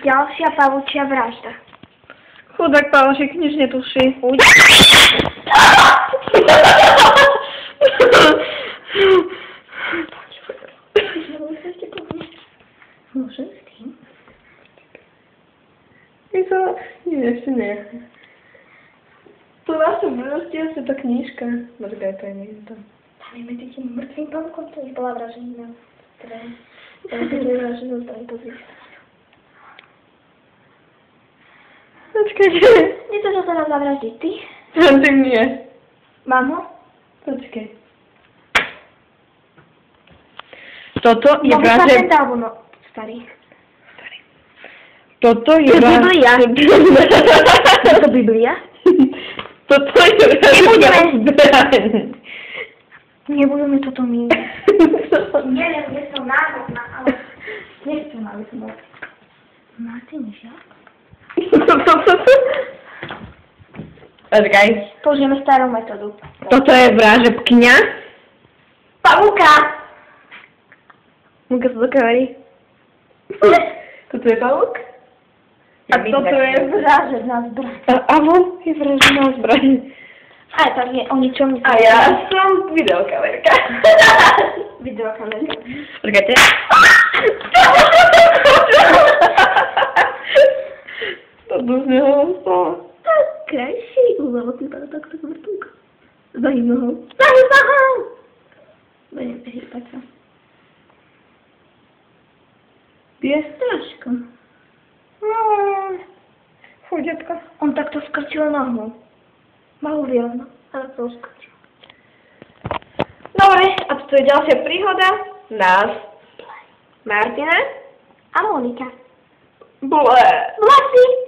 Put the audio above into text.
Ďalšia pavúčia vražda. Chudák Pavlšek nič netuší. Môžem s tým? Nie, ešte nie. Tu na tom proste asi tá knižka. Počkaj, to je niekto. Tam je medzi tým mŕtvým pavúkom, to už bola vraženina. To je vraženina, zdaj pozri sa. Počkajte. Nie to, čo sa dá zavraždiť, ty? Tým nie. Mám ho? Počkaj. Toto je vražda... vražda... alebo no, starý. Toto je To je vražda... Biblia. Je to Biblia? Toto je vražda... Nebudeme toto míňať. Neviem, kde som náhodná, ale nechcem, aby som bol. Martin, žiak? Počkaj. Použijeme starú metódu. Toto je vražebkňa. Pavúka! Múka sa to kamerí. Toto je pavúk? A toto je... vražedná zbraň. A von je vražedná zbraň. A tam je o ničom... A ja som videokamerka. Videokamerka. Počkajte. Toto z neho ostalo. Krajší úvod, vypadá takto vrtulka. Zahým nohou. Zahým nohou! Budem hýbať sa. Pies? Trošku. Chudiatka. On takto skrčil nohu. Malú vielnu, ale to skrčil. Dobre, a toto je ďalšia príhoda. Nás. Martina. A Monika. Ble. Vlasy!